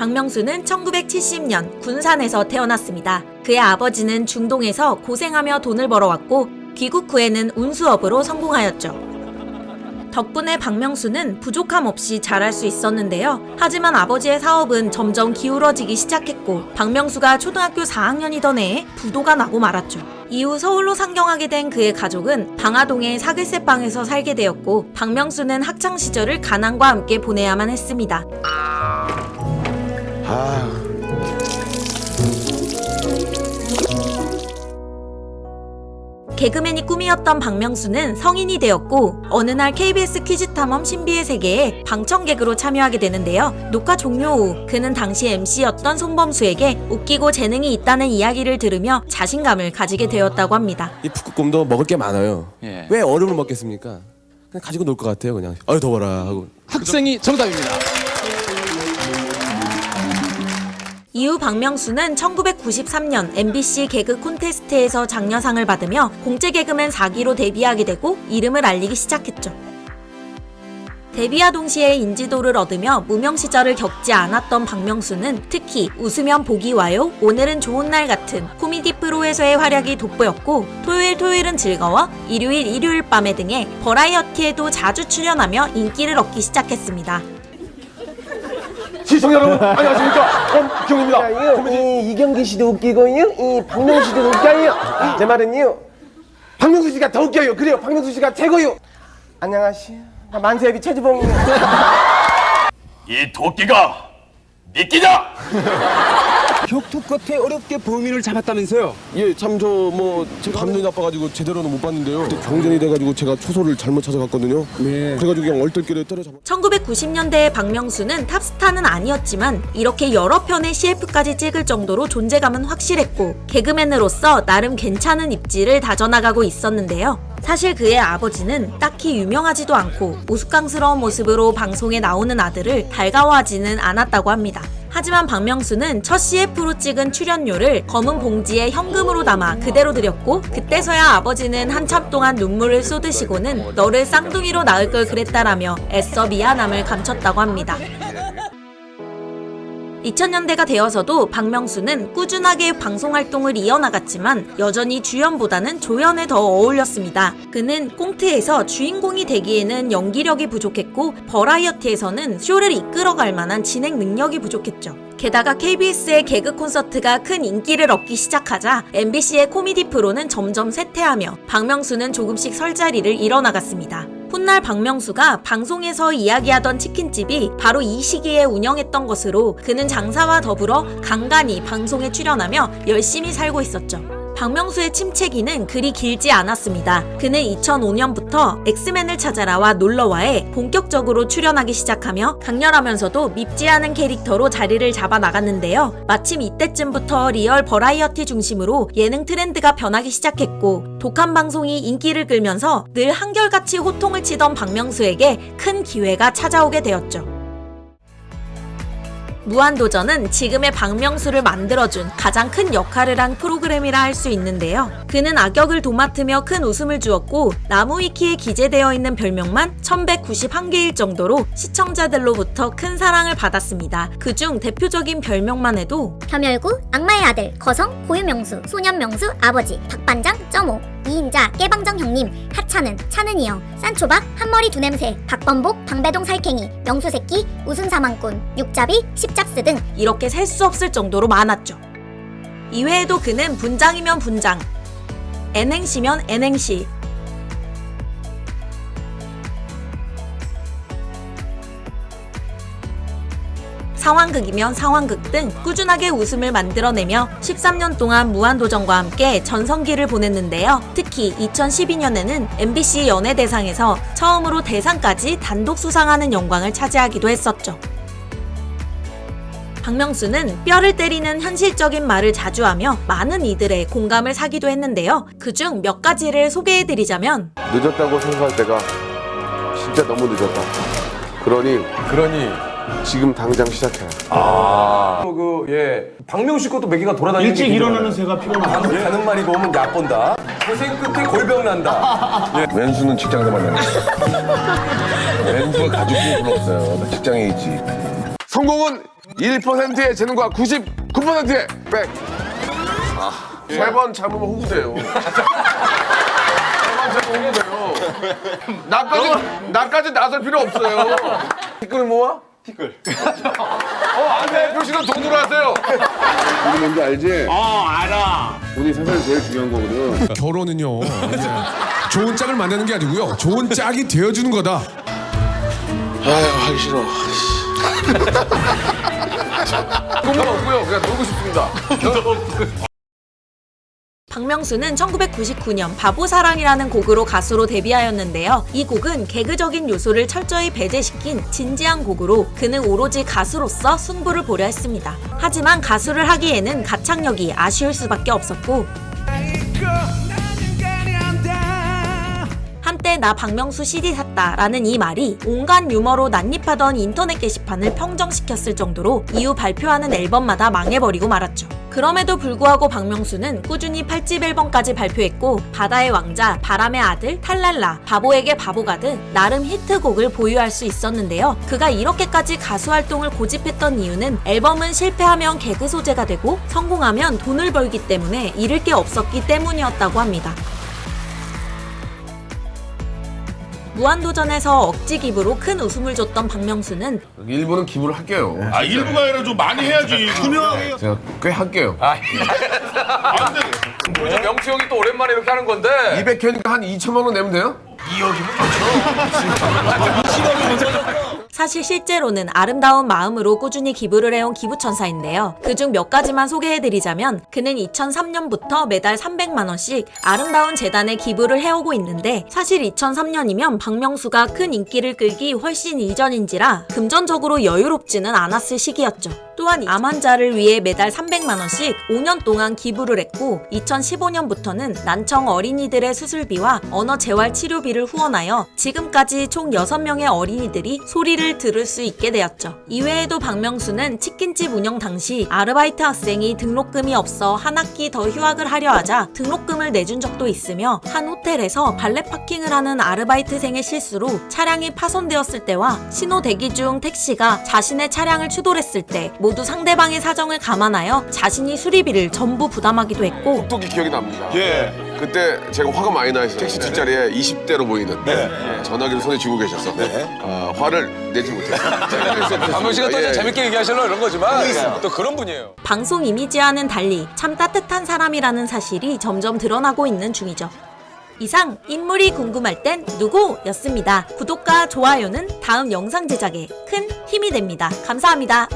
박명수는 1970년 군산에서 태어났습니다. 그의 아버지는 중동에서 고생하며 돈을 벌어왔고 귀국 후에는 운수업으로 성공하였죠. 덕분에 박명수는 부족함 없이 잘할 수 있었는데요. 하지만 아버지의 사업은 점점 기울어지기 시작했고 박명수가 초등학교 4학년이던 해에 부도가 나고 말았죠. 이후 서울로 상경하게 된 그의 가족은 방화동의 사글세방에서 살게 되었고 박명수는 학창시절을 가난과 함께 보내야만 했습니다. 개그맨이 꿈이었던 박명수는 성인이 되었고 어느 날 KBS 퀴즈탐험 신비의 세계에 방청객으로 참여하게 되는데요. 녹화 종료 후 그는 당시 MC였던 송범수에게 웃기고 재능이 있다는 이야기를 들으며 자신감을 가지게 되었다고 합니다. 이 북극곰도 먹을 게 많아요. 예. 왜 얼음을 먹겠습니까? 그냥 가지고 놀 것 같아요. 그냥 아유 더워라 하고. 학생이 정답입니다. 이후 박명수는 1993년 MBC 개그 콘테스트에서 장려상을 받으며 공채 개그맨 4기로 데뷔하게 되고 이름을 알리기 시작했죠. 데뷔와 동시에 인지도를 얻으며 무명 시절을 겪지 않았던 박명수는 특히 웃으면 복이 와요, 오늘은 좋은 날 같은 코미디 프로에서의 활약이 돋보였고 토요일은 즐거워, 일요일 밤에 등의 버라이어티에도 자주 출연하며 인기를 얻기 시작했습니다. 시청자 여러분 안녕하십니까, 엄경입니다. 이 이경기 씨도 웃기고요, 이 박명수 씨도 웃겨요. 제 말은요, 박명수 씨가 더 웃겨요. 그래요, 박명수 씨가 최고요. 안녕하세요. 나 만세비 최주봉이에요. 이 도끼가 미끼다! 격투 끝에 어렵게 범인을 잡았다면서요? 예, 참 저 뭐 제가 감정이 나빠가지고 제대로는 못 봤는데요. 그때 경전이 돼가지고 제가 초소를 잘못 찾아갔거든요. 네. 그래가지고 그냥 얼떨결에 때려잡아. 1990년대의 박명수는 탑스타는 아니었지만 이렇게 여러 편의 CF까지 찍을 정도로 존재감은 확실했고 개그맨으로서 나름 괜찮은 입지를 다져나가고 있었는데요. 사실 그의 아버지는 딱히 유명하지도 않고 우스꽝스러운 모습으로 방송에 나오는 아들을 달가워하지는 않았다고 합니다. 하지만 박명수는 첫 CF로 찍은 출연료를 검은 봉지에 현금으로 담아 그대로 드렸고 그때서야 아버지는 한참 동안 눈물을 쏟으시고는 너를 쌍둥이로 낳을 걸 그랬다라며 애써 미안함을 감췄다고 합니다. 2000년대가 되어서도 박명수는 꾸준하게 방송활동을 이어나갔지만 여전히 주연보다는 조연에 더 어울렸습니다. 그는 꽁트에서 주인공이 되기에는 연기력이 부족했고 버라이어티에서는 쇼를 이끌어갈 만한 진행 능력이 부족했죠. 게다가 KBS의 개그 콘서트가 큰 인기를 얻기 시작하자 MBC의 코미디 프로는 점점 쇠퇴하며 박명수는 조금씩 설 자리를 잃어나갔습니다. 훗날 박명수가 방송에서 이야기하던 치킨집이 바로 이 시기에 운영했던 것으로 그는 장사와 더불어 간간히 방송에 출연하며 열심히 살고 있었죠. 박명수의 침체기는 그리 길지 않았습니다. 그는 2005년부터 엑스맨을 찾아라와 놀러와에 본격적으로 출연하기 시작하며 강렬하면서도 밉지 않은 캐릭터로 자리를 잡아 나갔는데요. 마침 이때쯤부터 리얼 버라이어티 중심으로 예능 트렌드가 변하기 시작했고 독한 방송이 인기를 끌면서 늘 한결같이 호통을 치던 박명수에게 큰 기회가 찾아오게 되었죠. 무한도전은 지금의 박명수를 만들어준 가장 큰 역할을 한 프로그램이라 할 수 있는데요. 그는 악역을 도맡으며 큰 웃음을 주었고 나무위키에 기재되어 있는 별명만 1191개일 정도로 시청자들로부터 큰 사랑을 받았습니다. 그중 대표적인 별명만 해도 겸혈구, 악마의 아들, 거성, 고유명수, 소년명수, 아버지, 박반장, 점오, 이인자, 깨방정 형님, 하찮은, 차는이 형, 싼초박, 한머리 두냄새, 박범복, 방배동 살쾡이, 명수새끼, 웃음사망꾼, 육잡이, 십잡스 등 이렇게 셀 수 없을 정도로 많았죠. 이외에도 그는 분장이면 분장, N행시면 N행시, 상황극이면 상황극 등 꾸준하게 웃음을 만들어내며 13년 동안 무한도전과 함께 전성기를 보냈는데요. 특히 2012년에는 MBC 연예대상에서 처음으로 대상까지 단독 수상하는 영광을 차지하기도 했었죠. 박명수는 뼈를 때리는 현실적인 말을 자주 하며 많은 이들의 공감을 사기도 했는데요. 그중 몇 가지를 소개해드리자면 늦었다고 생각할 때가 진짜 너무 늦었다. 그러니 지금 당장 시작해. 박명수 것도 몇 개가 돌아다니는 일찍 일어나는 새가 피곤하다. 가는 말이 고면 약본다. 고생 끝에 골병 난다. 왼수는 직장에서 만나는 거야. 왼수가 가족이 별로 없어요. 나 직장에 있지. 성공은 1%의 재능과 99%의 백. 세 번 참으면 호구돼요. 세 번 참으면 호구돼요. 나까지 나설 필요 없어요. 티끌은 뭐야? 티끌. 안 돼. 표시는 돈으로 하세요. 이게 뭔지 알지? 알아. 돈이 사실 제일 중요한 거거든. 결혼은요. 좋은 짝을 만나는 게 아니고요. 좋은 짝이 되어주는 거다. 하기 싫어. 꿈은 없고요. 그냥 놀고 싶습니다. 박명수는 1999년 바보사랑이라는 곡으로 가수로 데뷔하였는데요. 이 곡은 개그적인 요소를 철저히 배제시킨 진지한 곡으로 그는 오로지 가수로서 승부를 보려 했습니다. 하지만 가수를 하기에는 가창력이 아쉬울 수밖에 없었고 한때 나 박명수 CD 샀다 라는 이 말이 온갖 유머로 난립하던 인터넷 게시판을 평정시켰을 정도로 이후 발표하는 앨범마다 망해버리고 말았죠. 그럼에도 불구하고 박명수는 꾸준히 8집 앨범까지 발표했고 바다의 왕자, 바람의 아들, 탈랄라, 바보에게 바보가 등 나름 히트곡을 보유할 수 있었는데요. 그가 이렇게까지 가수 활동을 고집했던 이유는 앨범은 실패하면 개그 소재가 되고 성공하면 돈을 벌기 때문에 잃을 게 없었기 때문이었다고 합니다. 무한도전에서 억지 기부로 큰 웃음을 줬던 박명수는 일부는 기부를 할게요. 일부가 아니라 좀 많이 해야지. 투명하게. 제가 꽤 할게요. 우리 명수 형이 또 오랜만에 이렇게 하는 건데. 200회니까 한 2천만 원 내면 돼요? 사실 실제로는 아름다운 마음으로 꾸준히 기부를 해온 기부천사인데요. 그중 몇 가지만 소개해드리자면 그는 2003년부터 매달 300만원씩 아름다운 재단에 기부를 해오고 있는데 사실 2003년이면 박명수가 큰 인기를 끌기 훨씬 이전인지라 금전적으로 여유롭지는 않았을 시기였죠. 또한 암 환자를 위해 매달 300만원씩 5년 동안 기부를 했고 2015년부터는 난청 어린이들의 수술비와 언어 재활 치료비를 후원하여 지금까지 총 6명의 어린이들이 소리를 들을 수 있게 되었죠. 이외에도 박명수는 치킨집 운영 당시 아르바이트 학생이 등록금이 없어 한 학기 더 휴학을 하려 하자 등록금을 내준 적도 있으며 한 호텔에서 발렛 파킹을 하는 아르바이트생의 실수로 차량이 파손되었을 때와 신호 대기 중 택시가 자신의 차량을 추돌했을 때 모두 상대방의 사정을 감안하여 자신이 수리비를 전부 부담하기도 했고 똑똑히 기억이 납니다. 예. 그때 제가 화가 많이 나 있어요. 택시 뒷자리에 20대로 보이는 전화기를 손에 쥐고 계셔서 화를 내지 못했어요. 박명수 씨가 또 재밌게 얘기하시려고 이런 거지만 또 그런 분이에요. 방송 이미지와는 달리 참 따뜻한 사람이라는 사실이 점점 드러나고 있는 중이죠. 이상 인물이 궁금할 땐 누구였습니다. 구독과 좋아요는 다음 영상 제작에 큰 힘이 됩니다. 감사합니다.